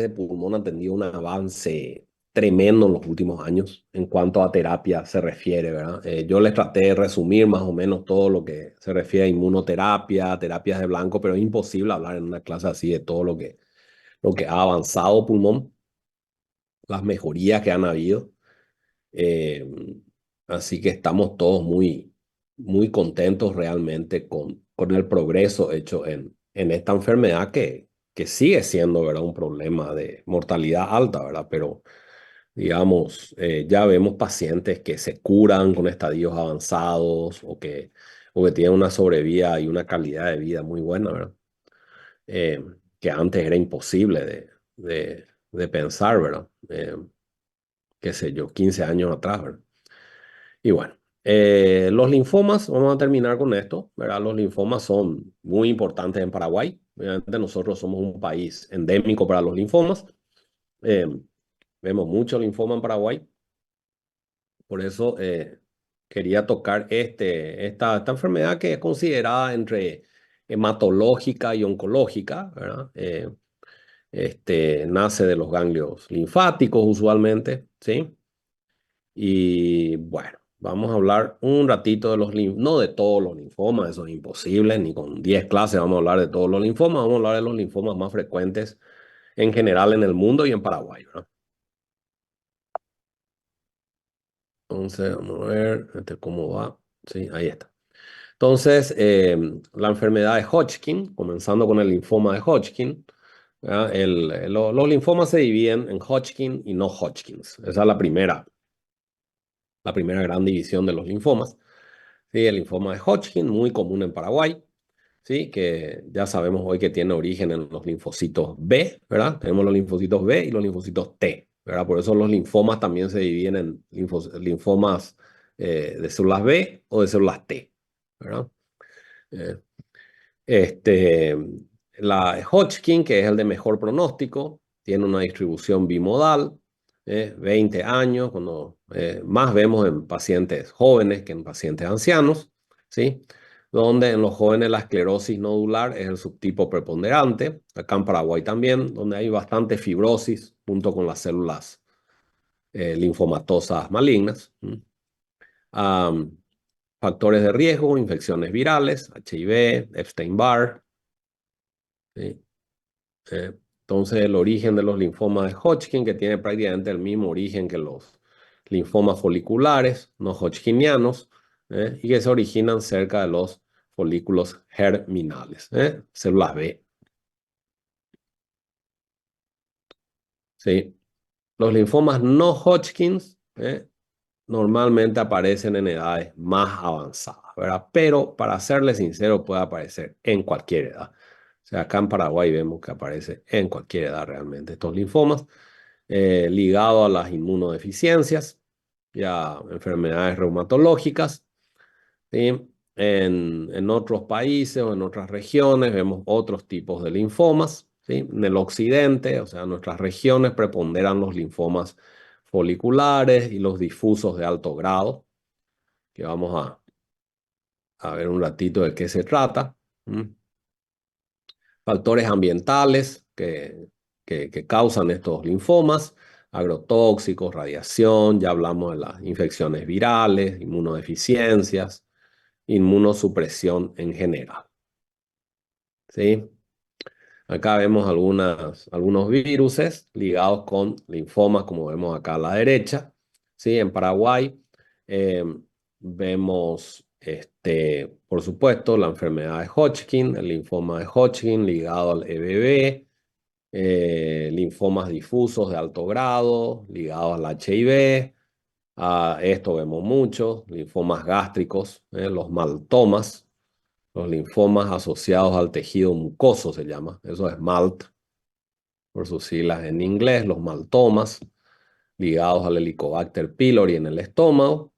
de pulmón han tenido un avance tremendo en los últimos años en cuanto a terapia se refiere, ¿verdad? Yo les traté de resumir más o menos todo lo que se refiere a inmunoterapia, terapias de blanco, pero es imposible hablar en una clase así de todo lo que ha avanzado pulmón, las mejorías que han habido. Eh, Así que estamos todos muy contentos realmente con el progreso hecho en esta enfermedad que sigue siendo, ¿verdad? Un problema de mortalidad alta, ¿verdad? Pero, digamos, ya vemos pacientes que se curan con estadios avanzados o que tienen una sobrevida y una calidad de vida muy buena, ¿verdad? Eh, que antes era imposible de pensar, ¿verdad? Qué sé yo, 15 años atrás, ¿verdad? Y bueno, los linfomas, vamos a terminar con esto, ¿verdad? Los linfomas son muy importantes en Paraguay. Obviamente nosotros somos un país endémico para los linfomas. Eh, Vemos mucho linfoma en Paraguay. Por eso quería tocar esta enfermedad que es considerada entre hematológica y oncológica, ¿verdad? Nace de los ganglios linfáticos usualmente, ¿sí? Y bueno, vamos a hablar un ratito de los linfomas, no de todos los linfomas, eso es imposible, ni con 10 clases vamos a hablar de todos los linfomas, vamos a hablar de los linfomas más frecuentes en general en el mundo y en Paraguay, ¿verdad? Entonces, vamos a ver cómo va. Sí, ahí está. Entonces, la enfermedad de Hodgkin, comenzando con el linfoma de Hodgkin, ¿verdad? Los linfomas se dividen en Hodgkin y no Hodgkins. Esa es la primera gran división de los linfomas. Sí, el linfoma de Hodgkin, muy común en Paraguay, sí, que ya sabemos hoy que tiene origen en los linfocitos B, ¿verdad? Tenemos los linfocitos B y los linfocitos T, ¿verdad? Por eso los linfomas también se dividen en linfomas de células B o de células T, ¿verdad? Eh, este, la Hodgkin, que es el de mejor pronóstico, tiene una distribución bimodal, 20 años, cuando más vemos en pacientes jóvenes que en pacientes ancianos, ¿sí? Donde en los jóvenes la esclerosis nodular es el subtipo preponderante, acá en Paraguay también, donde hay bastante fibrosis junto con las células linfomatosas malignas. Am, Factores de riesgo, infecciones virales, HIV, Epstein-Barr, ¿sí? Eh, entonces, el origen de los linfomas de Hodgkin, que tiene prácticamente el mismo origen que los linfomas foliculares, no hodgkinianos, y que se originan cerca de los folículos germinales, células B. ¿Sí? Los linfomas no Hodgkins normalmente aparecen en edades más avanzadas, ¿verdad? Pero para serles sincero, puede aparecer en cualquier edad. O sea, acá en Paraguay vemos que aparece en cualquier edad realmente estos linfomas, ligados a las inmunodeficiencias y a enfermedades reumatológicas, ¿sí? En otros países o en otras regiones vemos otros tipos de linfomas, ¿sí? En el occidente, o sea, en nuestras regiones preponderan los linfomas foliculares y los difusos de alto grado, que vamos a ver un ratito de qué se trata. ¿Mm? Factores ambientales que causan estos linfomas, agrotóxicos, radiación, ya hablamos de las infecciones virales, inmunodeficiencias, inmunosupresión en general. ¿Sí? Acá vemos algunos viruses ligados con linfomas, como vemos acá a la derecha. ¿Sí? En Paraguay eh, vemos, por supuesto, la enfermedad de Hodgkin, el linfoma de Hodgkin ligado al EBV, linfomas difusos de alto grado ligados al HIV. Esto vemos mucho, linfomas gástricos, los maltomas, los linfomas asociados al tejido mucoso se llama. Eso es MALT, por sus siglas en inglés, los maltomas, ligados al Helicobacter pylori en el estómago.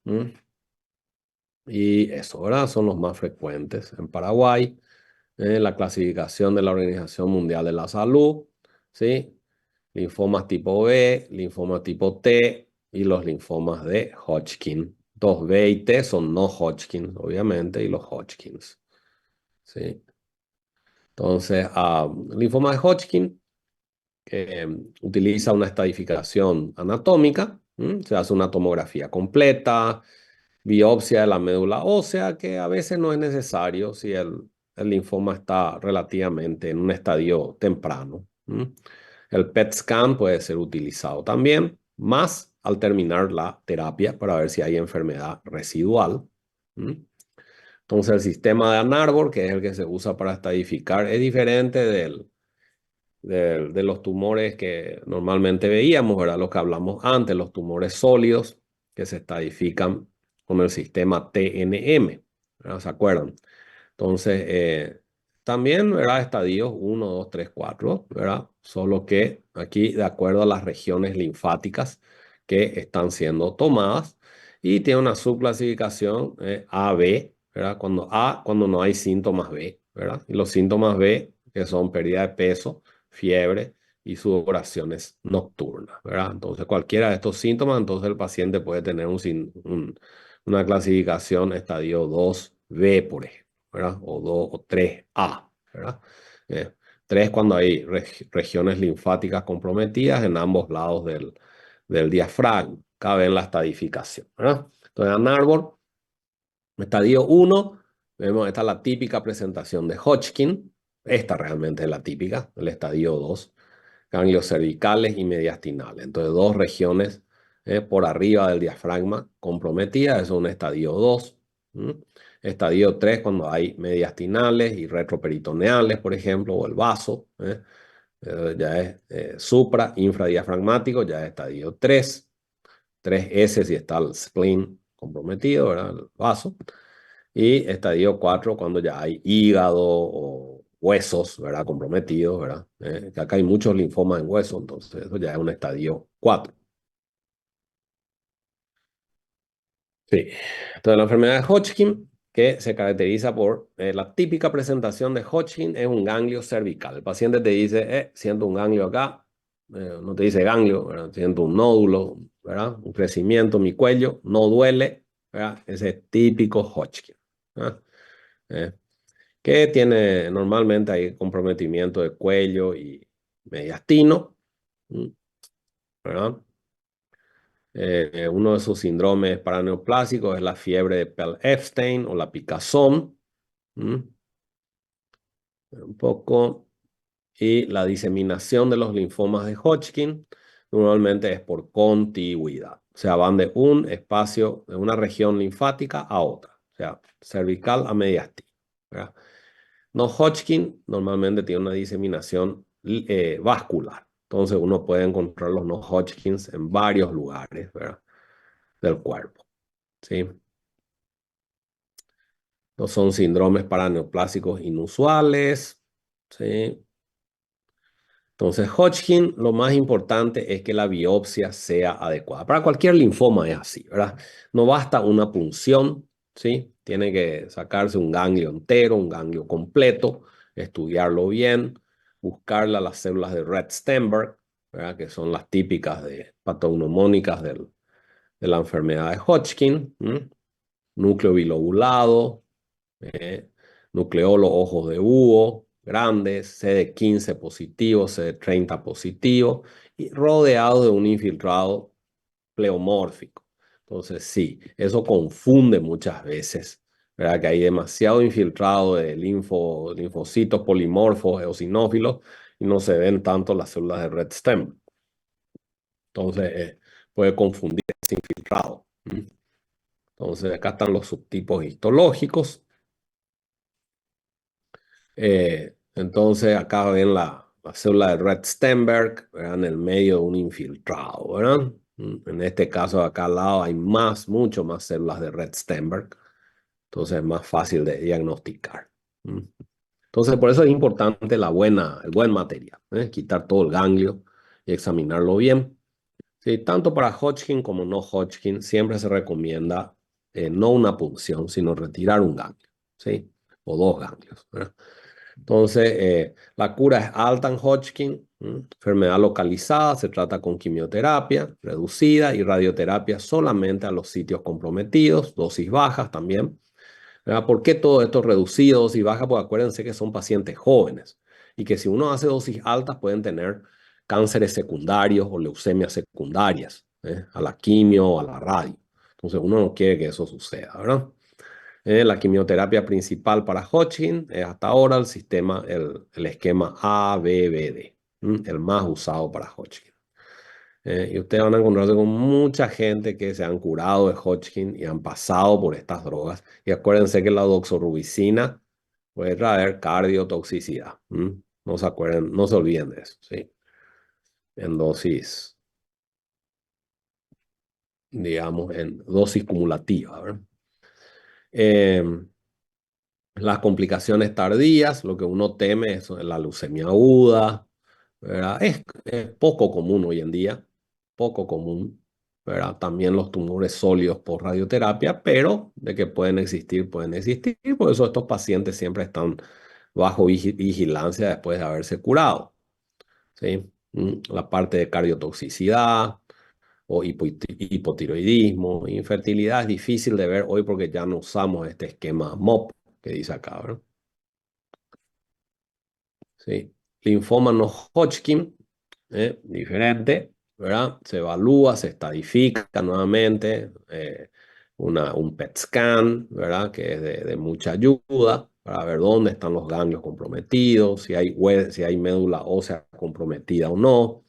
Y eso, ¿verdad? Son los más frecuentes en Paraguay. La clasificación de la Organización Mundial de la Salud, ¿sí? Linfomas tipo B, linfoma tipo T y los linfomas de Hodgkin. Dos B y T son no Hodgkin, obviamente, y los Hodgkins. ¿Sí? Entonces, linfoma de Hodgkin utiliza una estadificación anatómica, se hace una tomografía completa, biopsia de la médula ósea, que a veces no es necesario si el linfoma está relativamente en un estadio temprano. El PET scan puede ser utilizado también, más al terminar la terapia para ver si hay enfermedad residual. Entonces el sistema de Ann Arbor, que es el que se usa para estadificar, es diferente de los tumores que normalmente veíamos, ¿verdad? Los que hablamos antes, los tumores sólidos que se estadifican con el sistema TNM, ¿verdad? ¿Se acuerdan? Entonces, también, ¿verdad? Estadios 1, 2, 3, 4, ¿verdad? Solo que aquí, de acuerdo a las regiones linfáticas que están siendo tomadas, y tiene una subclasificación A, B, ¿verdad? Cuando no hay síntomas B, ¿verdad? Y los síntomas B, que son pérdida de peso, fiebre y sudoraciones nocturnas, ¿verdad? Entonces, cualquiera de estos síntomas, entonces el paciente puede tener una clasificación estadio 2B, por ejemplo, ¿verdad? O 2 o 3A, ¿verdad? 3 cuando hay regiones linfáticas comprometidas en ambos lados del diafragma. Cabe en la estadificación, ¿verdad? Entonces, Ann Arbor, estadio 1, vemos, esta es la típica presentación de Hodgkin. Esta realmente es la típica, el estadio 2, ganglios cervicales y mediastinales. Entonces, dos regiones por arriba del diafragma comprometidas, eso es un estadio 2. Estadio 3, cuando hay mediastinales y retroperitoneales, por ejemplo, o el vaso, ya es supra, infradiafragmático, ya es estadio 3. 3S si está el spleen comprometido, ¿verdad? El vaso. Y estadio 4 cuando ya hay hígado o huesos, ¿verdad? Comprometidos, ¿verdad? Que acá hay muchos linfomas en hueso, entonces eso ya es un estadio 4. Sí. Entonces la enfermedad de Hodgkin, que se caracteriza por la típica presentación de Hodgkin, es un ganglio cervical. El paciente te dice, siento un ganglio acá, no te dice ganglio, ¿verdad? Siento un nódulo, ¿verdad? Un crecimiento en mi cuello, no duele, ¿verdad? Ese es típico Hodgkin, ¿verdad? Que tiene normalmente hay comprometimiento de cuello y mediastino, ¿verdad? Uno de sus síndromes paraneoplásicos es la fiebre de Pell-Epstein o la picazón, un poco, y la diseminación de los linfomas de Hodgkin normalmente es por contigüidad, o sea, van de un espacio, de una región linfática a otra, o sea, cervical a mediastino, ¿verdad? No Hodgkin normalmente tiene una diseminación vascular. Entonces uno puede encontrar los no Hodgkins en varios lugares, ¿verdad? Del cuerpo. ¿Sí? No son síndromes paraneoplásicos inusuales. ¿Sí? Entonces, Hodgkin, lo más importante es que la biopsia sea adecuada. Para cualquier linfoma es así, ¿verdad? No basta una punción, ¿sí? Tiene que sacarse un ganglio entero, un ganglio completo, estudiarlo bien, buscarle a las células de Rett-Steinberg, ¿verdad? Que son las típicas de patognomónicas de la enfermedad de Hodgkin, núcleo bilobulado, eh, nucleolo ojos de búho, grandes, CD15 positivo, CD30 positivo, y rodeado de un infiltrado pleomórfico. Entonces, sí, eso confunde muchas veces, ¿verdad? Que hay demasiado infiltrado de linfocitos polimorfos, eosinófilos, y no se ven tanto las células de Red stem. Entonces, puede confundir ese infiltrado. Entonces, acá están los subtipos histológicos. Entonces acá ven la célula de Rett-Steinberg, en el medio de un infiltrado, ¿verdad? En este caso acá al lado hay mucho más células de Rett-Steinberg, entonces es más fácil de diagnosticar. Entonces por eso es importante el buen material, quitar todo el ganglio y examinarlo bien. Sí, tanto para Hodgkin como no Hodgkin siempre se recomienda no una punción, sino retirar un ganglio, ¿sí? O dos ganglios, ¿verdad? Entonces, la cura es alta en Hodgkin, enfermedad localizada, se trata con quimioterapia reducida y radioterapia solamente a los sitios comprometidos, dosis bajas también. ¿Verdad? ¿Por qué todo esto reducido, dosis baja? Pues acuérdense que son pacientes jóvenes y que si uno hace dosis altas pueden tener cánceres secundarios o leucemias secundarias, a la quimio o a la radio. Entonces uno no quiere que eso suceda, ¿verdad? La quimioterapia principal para Hodgkin es hasta ahora el esquema ABVD, el más usado para Hodgkin. Y ustedes van a encontrarse con mucha gente que se han curado de Hodgkin y han pasado por estas drogas. Y acuérdense que la doxorubicina puede traer cardiotoxicidad. No se acuerden, no se olviden de eso, ¿sí? En dosis, digamos, en dosis cumulativa, ¿verdad? Las complicaciones tardías, lo que uno teme es la leucemia aguda, ¿verdad? Es poco común hoy en día, poco común, ¿verdad? También los tumores sólidos por radioterapia, pero de que pueden existir, pueden existir. Por eso estos pacientes siempre están bajo vigilancia después de haberse curado, ¿sí? La parte de cardiotoxicidad o hipotiroidismo, infertilidad es difícil de ver hoy porque ya no usamos este esquema MOP que dice acá, ¿verdad? Sí. Linfoma no Hodgkin, diferente, ¿verdad? Se evalúa, se estadifica nuevamente, un PET scan, ¿verdad? Que es de mucha ayuda para ver dónde están los ganglios comprometidos, si hay médula ósea comprometida o no,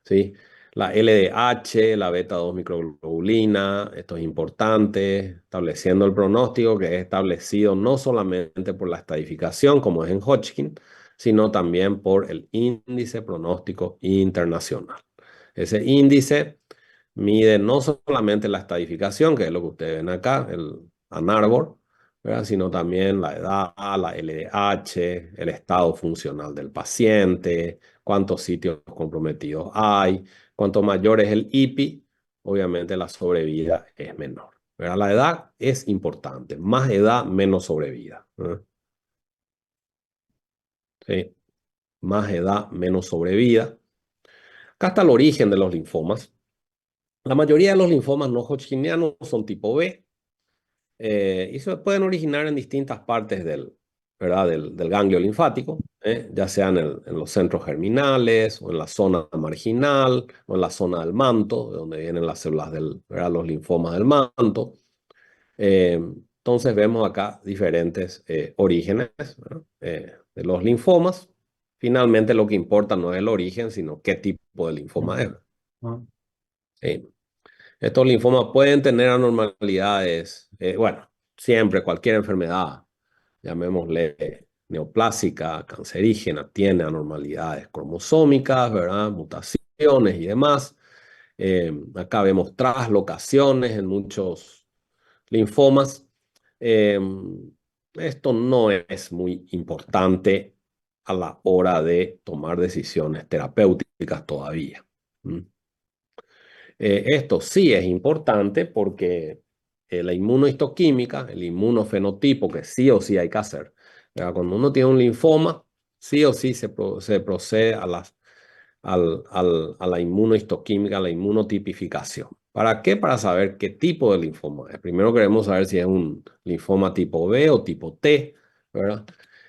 ¿sí? La LDH, la beta 2 microglobulina, esto es importante, estableciendo el pronóstico que es establecido no solamente por la estadificación, como es en Hodgkin, sino también por el índice pronóstico internacional. Ese índice mide no solamente la estadificación, que es lo que ustedes ven acá, el ANARBOR, ¿verdad? Sino también la edad, la LDH, el estado funcional del paciente, cuántos sitios comprometidos hay. Cuanto mayor es el IPI, obviamente la sobrevida es menor. ¿Verdad? La edad es importante. Más edad, menos sobrevida. ¿Sí? Más edad, menos sobrevida. Acá está el origen de los linfomas. La mayoría de los linfomas no hodgkinianos son tipo B y se pueden originar en distintas partes ¿verdad? Del ganglio linfático, ya sea en los centros germinales o en la zona marginal o en la zona del manto, de donde vienen las células ¿verdad? Los linfomas del manto. Entonces vemos acá diferentes orígenes, ¿verdad? De los linfomas. Finalmente lo que importa no es el origen, sino qué tipo de linfoma es. Sí. Estos linfomas pueden tener anormalidades, bueno, siempre cualquier enfermedad, llamémosle neoplásica, cancerígena, tiene anormalidades cromosómicas, ¿verdad? Mutaciones y demás. Acá vemos traslocaciones en muchos linfomas. Eh, Esto no es muy importante a la hora de tomar decisiones terapéuticas todavía. Esto sí es importante porque la inmunohistoquímica, el inmunofenotipo que sí o sí hay que hacer, ¿verdad? Cuando uno tiene un linfoma, sí o sí se procede a la inmunohistoquímica, a la inmunotipificación. ¿Para qué? Para saber qué tipo de linfoma es. Primero queremos saber si es un linfoma tipo B o tipo T, ¿verdad?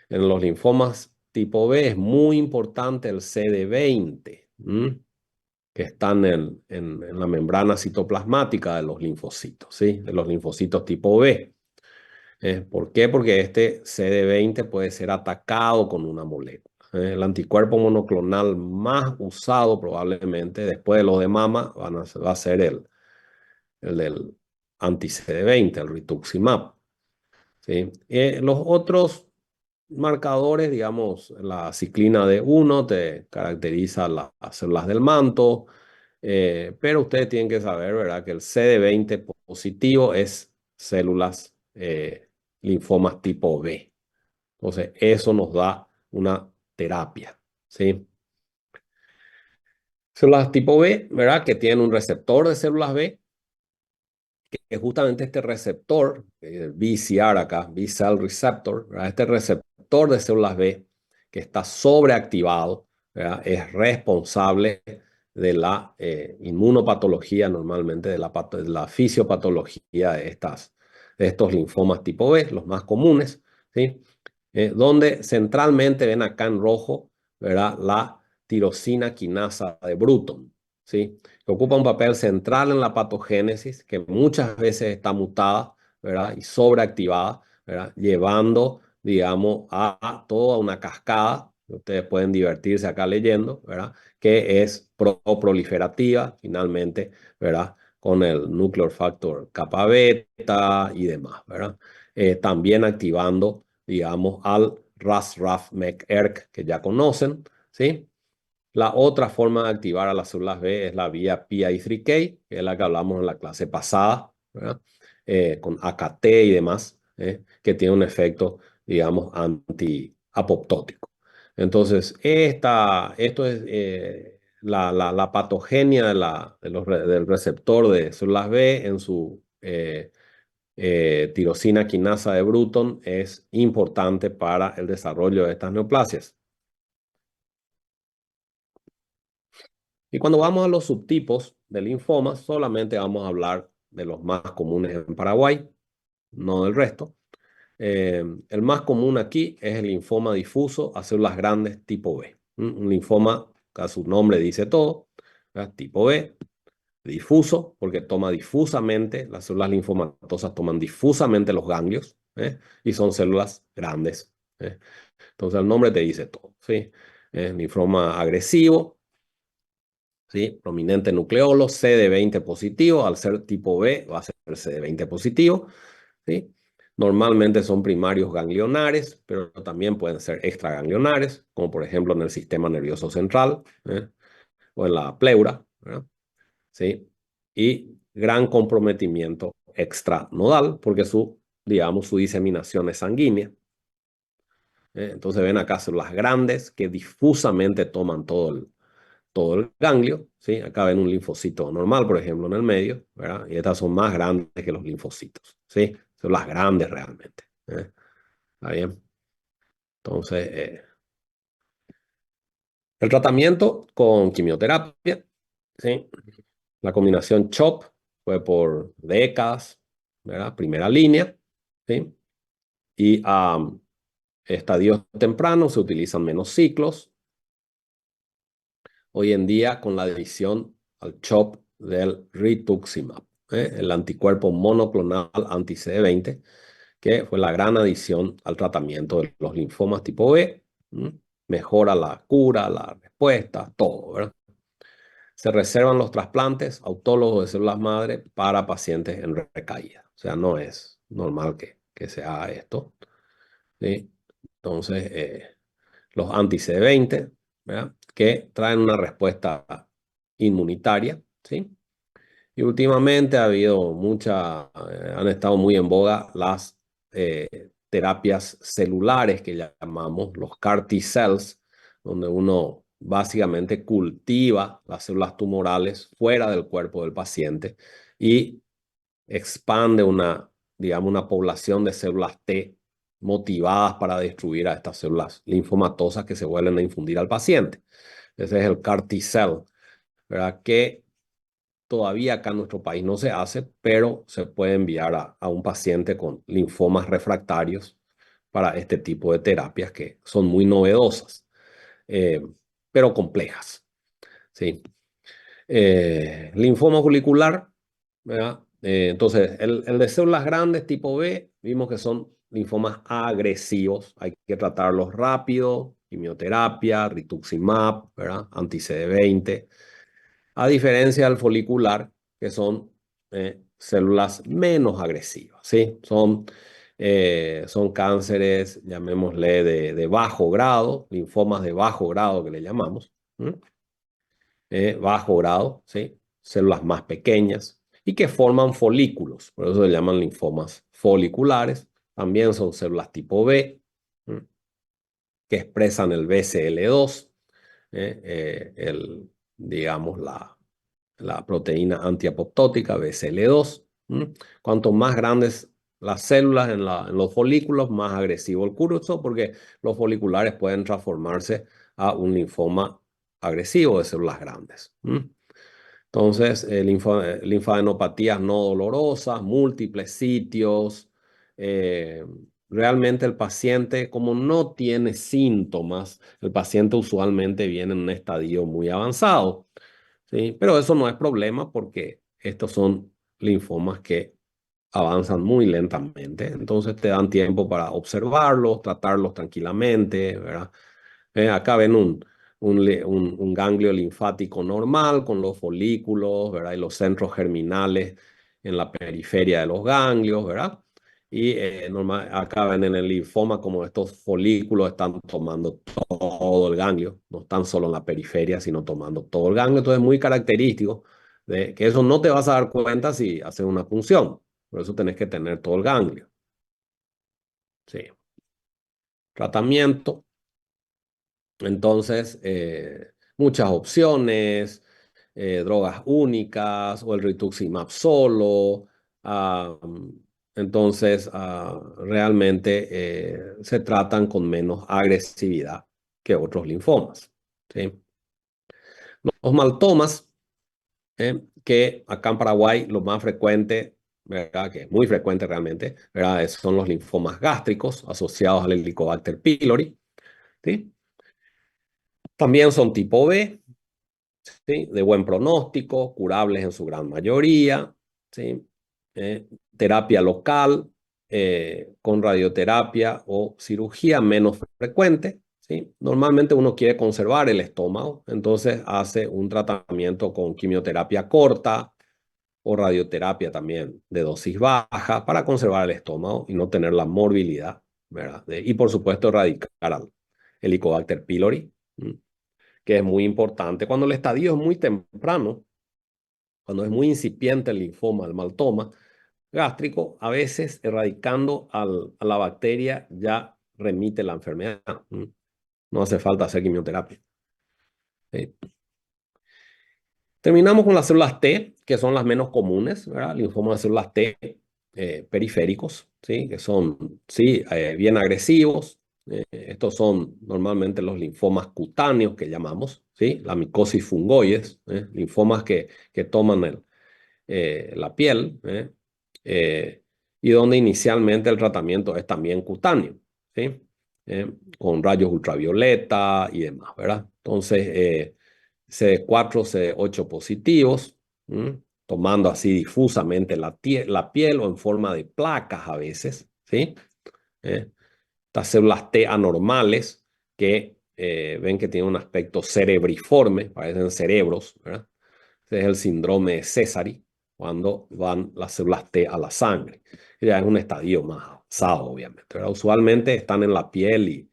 En los linfomas tipo B es muy importante el CD20, que están en la membrana citoplasmática de los linfocitos, ¿sí? De los linfocitos tipo B. ¿Por qué? Porque este CD20 puede ser atacado con una molécula. El anticuerpo monoclonal más usado probablemente después de los de mama va a ser el del anti-CD20, el rituximab, ¿sí? Los otros marcadores, digamos, la ciclina D1 te caracteriza las células del manto, pero ustedes tienen que saber, ¿verdad? Que el CD20 positivo es células linfomas tipo B. Entonces, eso nos da una terapia, ¿sí? Células tipo B, ¿verdad? Que tienen un receptor de células B, que es justamente este receptor, BCR acá, B-cell receptor, ¿verdad? Este receptor de células B que está sobreactivado, ¿verdad? Es responsable de la inmunopatología, normalmente de la fisiopatología de estos linfomas tipo B, los más comunes, ¿sí? Donde centralmente ven acá en rojo, ¿verdad? La tirosina quinasa de Bruton, ¿sí? Que ocupa un papel central en la patogénesis, que muchas veces está mutada, ¿verdad? Y sobreactivada, ¿verdad? Llevando, digamos, a toda una cascada. Ustedes pueden divertirse acá leyendo, ¿verdad? Que es proliferativa, finalmente, ¿verdad? Con el nuclear factor kappa beta y demás, ¿verdad? También activando, digamos, al Ras-Raf-MEK-ERK, que ya conocen, ¿sí? La otra forma de activar a las células B es la vía PI3K, que es la que hablamos en la clase pasada, ¿verdad? Con AKT y demás, que tiene un efecto, digamos, anti-apoptótico. Entonces, esto es la patogenia del receptor de células B en su tirosina quinasa de Bruton es importante para el desarrollo de estas neoplasias. Y cuando vamos a los subtipos de linfoma, solamente vamos a hablar de los más comunes en Paraguay, no del resto. El más común aquí es el linfoma difuso a células grandes tipo B. Un linfoma, a su nombre dice todo, ¿verdad? Tipo B, difuso, porque toma difusamente, las células linfomatosas toman difusamente los ganglios, y son células grandes. Entonces el nombre te dice todo, ¿sí? Linfoma agresivo, ¿sí? Prominente nucleolo, CD20 positivo, al ser tipo B va a ser CD20 positivo, ¿sí? Normalmente son primarios ganglionares, pero también pueden ser extraganglionares, como por ejemplo en el sistema nervioso central, o en la pleura, ¿verdad? ¿Sí? Y gran comprometimiento extranodal, porque digamos, su diseminación es sanguínea. Entonces ven acá células grandes que difusamente toman todo el ganglio, ¿sí? Acá ven un linfocito normal, por ejemplo, en el medio, ¿verdad? Y estas son más grandes que los linfocitos, ¿sí? Son las grandes realmente. ¿Está bien? Entonces, el tratamiento con quimioterapia, ¿sí? La combinación CHOP fue por décadas, ¿verdad? Primera línea, ¿sí? Y a estadios tempranos se utilizan menos ciclos. Hoy en día con la adición al CHOP del rituximab, el anticuerpo monoclonal anti-CD20, que fue la gran adición al tratamiento de los linfomas tipo B. Mejora la cura, la respuesta, todo, ¿verdad? Se reservan los trasplantes autólogos de células madre para pacientes en recaída. O sea, no es normal que se haga esto, ¿sí? Entonces, los anti-CD20, ¿verdad? Que traen una respuesta inmunitaria, ¿sí? Y últimamente ha habido han estado muy en boga las terapias celulares que llamamos los CAR T-cells, donde uno básicamente cultiva las células tumorales fuera del cuerpo del paciente y expande digamos, una población de células T motivadas para destruir a estas células linfomatosas que se vuelven a infundir al paciente. Ese es el CAR T-cell, ¿verdad? Que todavía acá en nuestro país no se hace, pero se puede enviar a un paciente con linfomas refractarios para este tipo de terapias que son muy novedosas, pero complejas, ¿sí? Linfoma folicular, ¿verdad? Entonces, el de células grandes tipo B, vimos que son linfomas agresivos, hay que tratarlos rápido, quimioterapia, rituximab, ¿verdad? Anti-CD20. A diferencia del folicular, que son células menos agresivas, ¿sí? Son cánceres, llamémosle, de bajo grado, linfomas de bajo grado que le llamamos, bajo grado, ¿sí? Células más pequeñas y que forman folículos, por eso se llaman linfomas foliculares. También son células tipo B, que expresan el BCL2, digamos, la proteína antiapoptótica BCL2. Cuanto más grandes las células en los folículos, más agresivo el curso, porque los foliculares pueden transformarse a un linfoma agresivo de células grandes. Entonces, linfadenopatías no dolorosas, múltiples sitios, realmente el paciente, como no tiene síntomas, el paciente usualmente viene en un estadio muy avanzado, ¿sí? Pero eso no es problema porque estos son linfomas que avanzan muy lentamente, entonces te dan tiempo para observarlos, tratarlos tranquilamente, ¿verdad? Acá ven un ganglio linfático normal con los folículos, ¿verdad? Y los centros germinales en la periferia de los ganglios, ¿verdad? Y acá ven en el linfoma como estos folículos están tomando todo el ganglio, no están solo en la periferia, sino tomando todo el ganglio. Entonces es muy característico de que eso no te vas a dar cuenta si haces una punción. Por eso tenés que tener todo el ganglio. Sí. Tratamiento. Entonces, muchas opciones, drogas únicas o el rituximab solo. ah, entonces, realmente se tratan con menos agresividad que otros linfomas. ¿Sí? Los maltomas, que acá en Paraguay lo más frecuente, ¿verdad? Que es muy frecuente realmente, ¿verdad? Son los linfomas gástricos asociados al Helicobacter pylori. ¿Sí? También son tipo B, ¿sí? De buen pronóstico, curables en su gran mayoría, ¿sí? Terapia local, con radioterapia o cirugía menos frecuente, ¿sí? Normalmente uno quiere conservar el estómago, entonces hace un tratamiento con quimioterapia corta o radioterapia también de dosis baja para conservar el estómago y no tener la morbilidad, ¿verdad? Y por supuesto erradicar al Helicobacter pylori, que es muy importante. Cuando el estadio es muy temprano, cuando es muy incipiente el linfoma, el maltoma gástrico, a veces erradicando a la bacteria ya remite la enfermedad. No hace falta hacer quimioterapia. ¿Sí? Terminamos con las células T, que son las menos comunes, ¿verdad? Linfomas de células T periféricos, ¿sí? Que son, sí, bien agresivos. Estos son normalmente los linfomas cutáneos que llamamos, ¿sí? La micosis fungoides, linfomas que toman la piel, y donde inicialmente el tratamiento es también cutáneo, ¿sí? Con rayos ultravioleta y demás, ¿verdad? Entonces, CD4, CD8 positivos, tomando así difusamente la piel o en forma de placas a veces, ¿sí? ¿Eh? Estas células T anormales que ven que tienen un aspecto cerebriforme, parecen cerebros, ¿verdad? Ese es el síndrome de Sézary, cuando van las células T a la sangre. Ya es un estadio más avanzado, obviamente, ¿verdad? Usualmente están en la piel y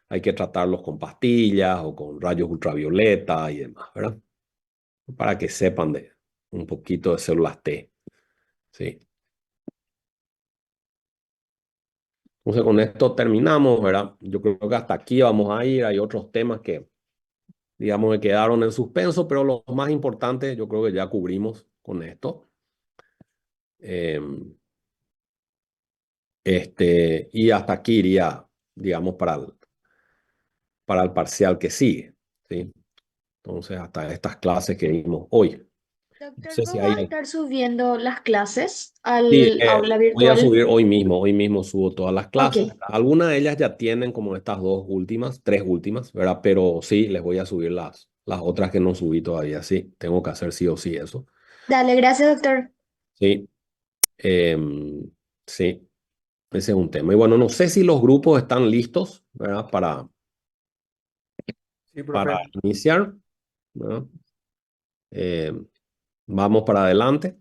hay que tratarlos con pastillas o con rayos ultravioleta y demás, ¿verdad? Para que sepan de un poquito de células T, ¿sí? Entonces con esto terminamos, ¿verdad? Yo creo que hasta aquí vamos a ir. Hay otros temas que, digamos, que quedaron en suspenso, pero los más importantes yo creo que ya cubrimos con esto. Y hasta aquí iría, digamos, para el parcial que sigue, ¿sí? Entonces, hasta estas clases que vimos hoy. No Doctor, sé si ¿vos vas a hay... estar subiendo las clases Sí, al aula voy a virtual? subir hoy mismo subo todas las Ok, clases. Algunas de ellas ya tienen como estas tres últimas, ¿verdad? Pero sí, les voy a subir las otras que no subí todavía, sí. Tengo que hacer sí o sí eso. dale, gracias, doctor. Sí, em, sí, ese es un tema. Y bueno, no sé si los grupos están listos, ¿verdad? Sí, Para profe. iniciar, ¿no? Vamos para adelante.